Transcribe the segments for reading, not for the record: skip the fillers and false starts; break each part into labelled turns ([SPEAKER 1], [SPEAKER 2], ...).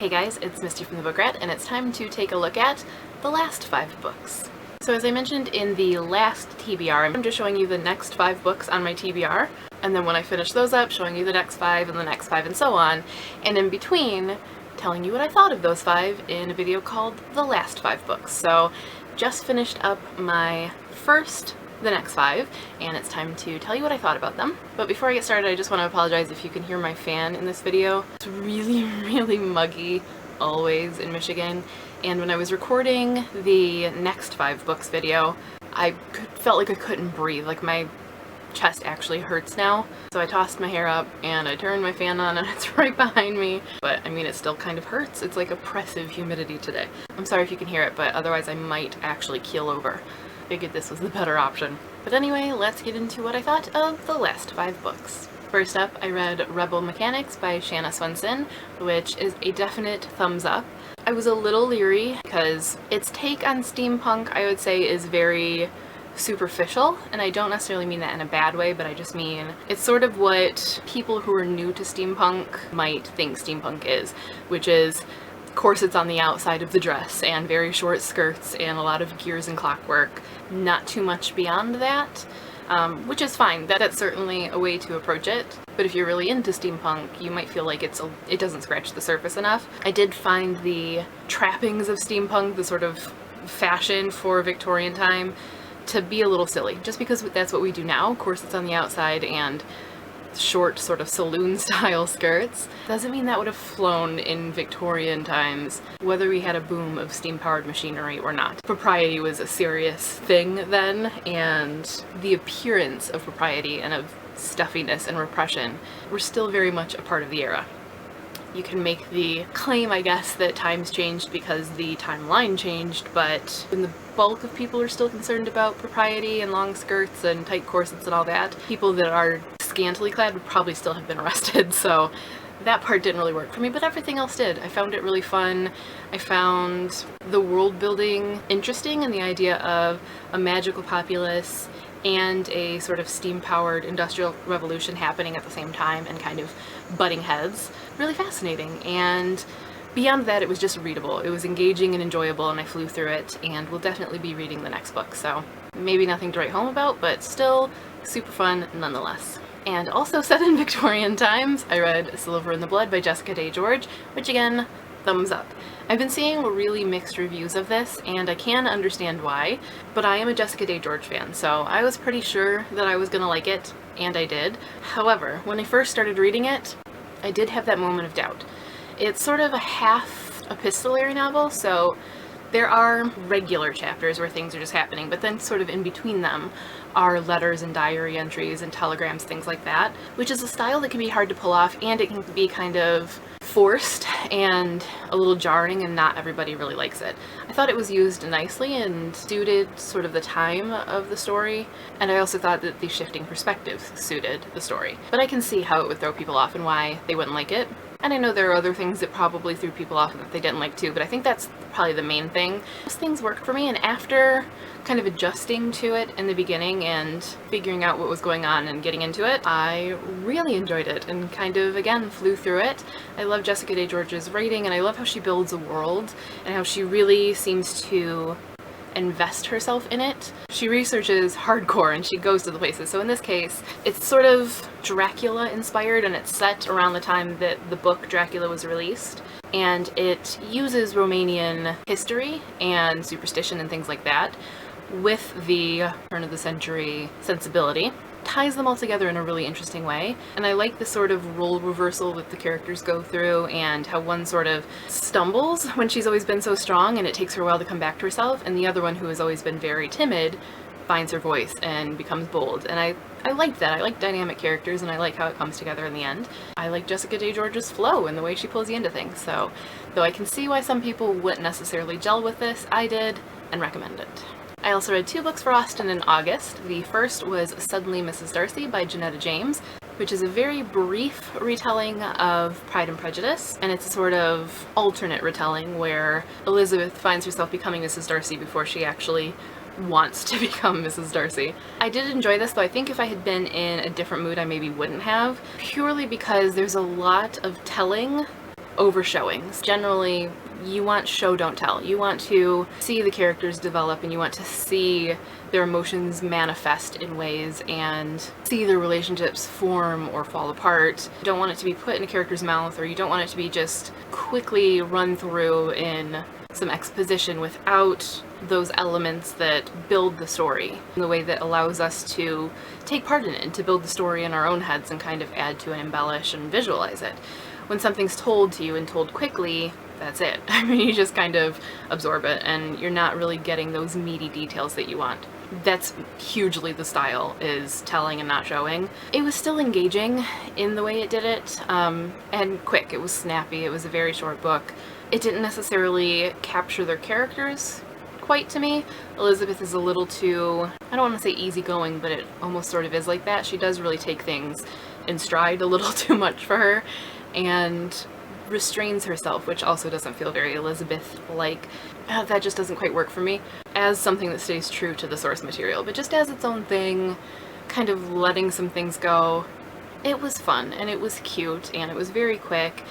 [SPEAKER 1] Hey guys, it's Misty from the Book Rat, and it's time to take a look at the last 5 books. So as I mentioned in the last TBR, I'm just showing you the next 5 books on my TBR, and then when I finish those up, showing you the next 5 and the next 5 and so on, and in between, telling you what I thought of those 5 in a video called The Last 5 Books. So just finished up my the next 5, and it's time to tell you what I thought about them. But before I get started, I just want to apologize if you can hear my fan in this video. It's really muggy always in Michigan, and when I was recording the next 5 books video, I felt like I couldn't breathe, like my chest actually hurts now. So I tossed my hair up and I turned my fan on and it's right behind me. But I mean, it still kind of hurts. It's like oppressive humidity today. I'm sorry if you can hear it, but otherwise I might actually keel over. Figured this was the better option. But anyway, let's get into what I thought of the last 5 books. First up, I read Rebel Mechanics by Shanna Swenson, which is a definite thumbs up. I was a little leery because its take on steampunk, I would say, is very superficial, and I don't necessarily mean that in a bad way, but I just mean it's sort of what people who are new to steampunk might think steampunk is, which is corsets on the outside of the dress and very short skirts and a lot of gears and clockwork. Not too much beyond that, which is fine. That's certainly a way to approach it. But if you're really into steampunk, you might feel like it doesn't scratch the surface enough. I did find the trappings of steampunk, the sort of fashion for Victorian time, to be a little silly, just because that's what we do now, corsets on the outside and short sort of saloon style skirts. Doesn't mean that would have flown in Victorian times, whether we had a boom of steam-powered machinery or not. Propriety was a serious thing then, and the appearance of propriety and of stuffiness and repression were still very much a part of the era. You can make the claim, I guess, that times changed because the timeline changed, but when the bulk of people are still concerned about propriety and long skirts and tight corsets and all that, people that are scantily clad would probably still have been arrested, so that part didn't really work for me, but everything else did. I found it really fun. I found the world building interesting, and the idea of a magical populace and a sort of steam-powered industrial revolution happening at the same time and kind of butting heads. Really fascinating, and beyond that it was just readable. It was engaging and enjoyable, and I flew through it, and will definitely be reading the next book, so maybe nothing to write home about, but still super fun nonetheless. And also set in Victorian times, I read Silver in the Blood by Jessica Day George, which again, thumbs up. I've been seeing really mixed reviews of this, and I can understand why, but I am a Jessica Day George fan, so I was pretty sure that I was gonna like it, and I did. However, when I first started reading it, I did have that moment of doubt. It's sort of a half epistolary novel, so there are regular chapters where things are just happening, but then sort of in between them are letters and diary entries and telegrams, things like that, which is a style that can be hard to pull off, and it can be kind of forced and a little jarring, and not everybody really likes it. I thought it was used nicely and suited sort of the time of the story, and I also thought that the shifting perspectives suited the story. But I can see how it would throw people off and why they wouldn't like it. And I know there are other things that probably threw people off and that they didn't like too, but I think that's probably the main thing. Those things worked for me, and after kind of adjusting to it in the beginning and figuring out what was going on and getting into it, I really enjoyed it and kind of, again, flew through it. I love Jessica Day George's writing, and I love how she builds a world and how she really seems to invest herself in it. She researches hardcore and she goes to the places. So in this case, it's sort of Dracula inspired, and it's set around the time that the book Dracula was released. And it uses Romanian history and superstition and things like that with the turn of the century sensibility. Ties them all together in a really interesting way, and I like the sort of role reversal that the characters go through, and how one sort of stumbles when she's always been so strong and it takes her a while to come back to herself, and the other one, who has always been very timid, finds her voice and becomes bold. And I like that. I like dynamic characters, and I like how it comes together in the end. I like Jessica Day George's flow and the way she pulls you into things, so though I can see why some people wouldn't necessarily gel with this, I did, and recommend it. I also read 2 books for Austin in August. The first was Suddenly Mrs Darcy by Janetta James, which is a very brief retelling of Pride and Prejudice, and it's a sort of alternate retelling where Elizabeth finds herself becoming Mrs Darcy before she actually wants to become Mrs Darcy. I did enjoy this, though I think if I had been in a different mood I maybe wouldn't have, purely because there's a lot of telling overshowings. Generally, you want show don't tell. You want to see the characters develop, and you want to see their emotions manifest in ways and see their relationships form or fall apart. You don't want it to be put in a character's mouth, or you don't want it to be just quickly run through in some exposition without those elements that build the story in the way that allows us to take part in it and to build the story in our own heads and kind of add to and embellish and visualize it. When something's told to you and told quickly, that's it. I mean, you just kind of absorb it and you're not really getting those meaty details that you want. That's hugely the style, is telling and not showing. It was still engaging in the way it did it, and quick. It was snappy. It was a very short book. It didn't necessarily capture their characters quite to me. Elizabeth is a little too, I don't want to say easygoing, but it almost sort of is like that. She does really take things in stride a little too much for her, and restrains herself, which also doesn't feel very Elizabeth-like. That just doesn't quite work for me as something that stays true to the source material, but just as its own thing, kind of letting some things go. It was fun, and it was cute, and it was very quick,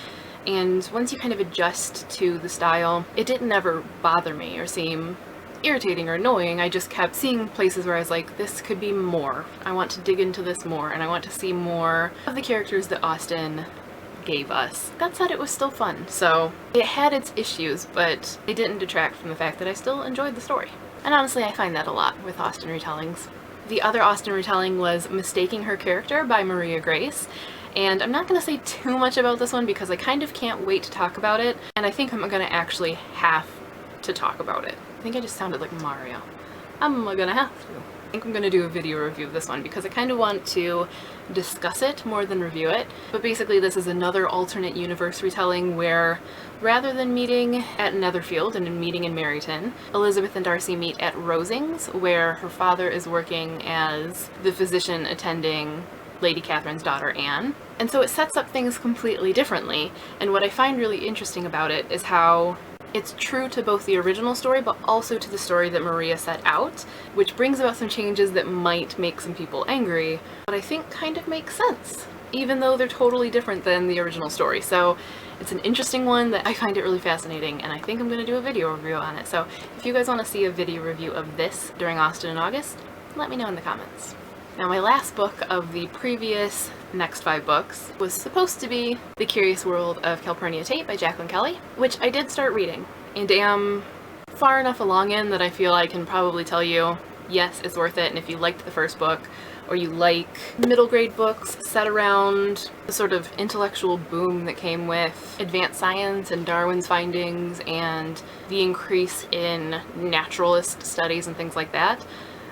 [SPEAKER 1] and once you kind of adjust to the style, it didn't ever bother me or seem irritating or annoying. I just kept seeing places where I was like, this could be more. I want to dig into this more, and I want to see more of the characters that Austen gave us. That said, it was still fun, so it had its issues, but it didn't detract from the fact that I still enjoyed the story. And honestly, I find that a lot with Austen retellings. The other Austen retelling was Mistaking Her Character by Maria Grace, and I'm not going to say too much about this one because I kind of can't wait to talk about it, and I think I'm going to actually have to talk about it. I think I just sounded like Mario. I'm gonna have to. I think I'm gonna do a video review of this one because I kind of want to discuss it more than review it. But basically this is another alternate universe retelling where, rather than meeting at Netherfield and meeting in Meryton, Elizabeth and Darcy meet at Rosings, where her father is working as the physician attending Lady Catherine's daughter Anne. And so it sets up things completely differently, and what I find really interesting about it is how it's true to both the original story, but also to the story that Maria set out, which brings about some changes that might make some people angry, but I think kind of makes sense, even though they're totally different than the original story. So it's an interesting one that I find it really fascinating, and I think I'm going to do a video review on it. So if you guys want to see a video review of this during Austen in August, let me know in the comments. Now, my last book of the previous next 5 books was supposed to be The Curious World of Calpurnia Tate by Jacqueline Kelly, which I did start reading, and am far enough along in that I feel I can probably tell you, yes, it's worth it, and if you liked the first book, or you like middle grade books set around the sort of intellectual boom that came with advanced science and Darwin's findings and the increase in naturalist studies and things like that,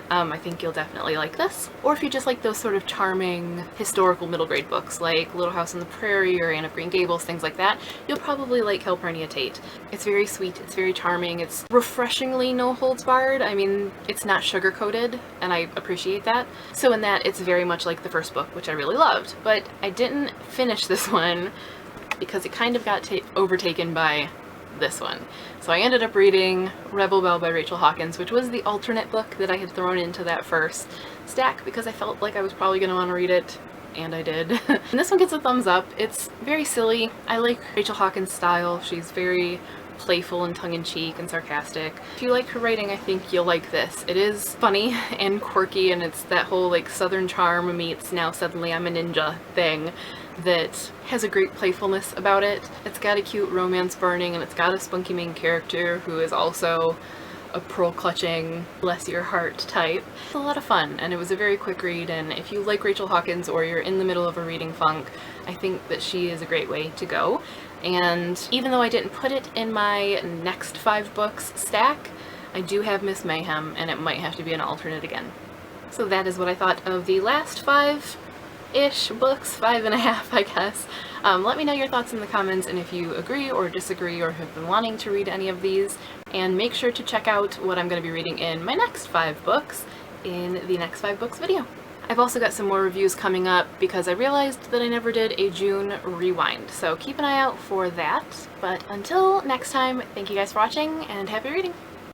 [SPEAKER 1] I think you'll definitely like this. Or if you just like those sort of charming historical middle grade books like Little House on the Prairie or Anne of Green Gables, things like that, you'll probably like Calpurnia Tate. It's very sweet, it's very charming, it's refreshingly no holds barred. I mean, it's not sugar coated, and I appreciate that. So in that, it's very much like the first book, which I really loved. But I didn't finish this one because it kind of got overtaken by this one. So I ended up reading Rebel Belle by Rachel Hawkins, which was the alternate book that I had thrown into that first stack because I felt like I was probably going to want to read it, and I did. And this one gets a thumbs up. It's very silly. I like Rachel Hawkins' style. She's very playful and tongue-in-cheek and sarcastic. If you like her writing, I think you'll like this. It is funny and quirky, and it's that whole like Southern charm meets now suddenly I'm a ninja thing that has a great playfulness about it. It's got a cute romance burning, and it's got a spunky main character who is also a pearl-clutching, bless-your-heart type. It's a lot of fun, and it was a very quick read, and if you like Rachel Hawkins or you're in the middle of a reading funk, I think that she is a great way to go. And even though I didn't put it in my next 5 books stack, I do have Miss Mayhem, and it might have to be an alternate again. So that is what I thought of the last 5-ish books, 5.5 I guess. Let me know your thoughts in the comments, and if you agree or disagree or have been wanting to read any of these, and make sure to check out what I'm going to be reading in my next 5 books in the next 5 books video. I've also got some more reviews coming up because I realized that I never did a June rewind, so keep an eye out for that. But until next time, thank you guys for watching, and happy reading!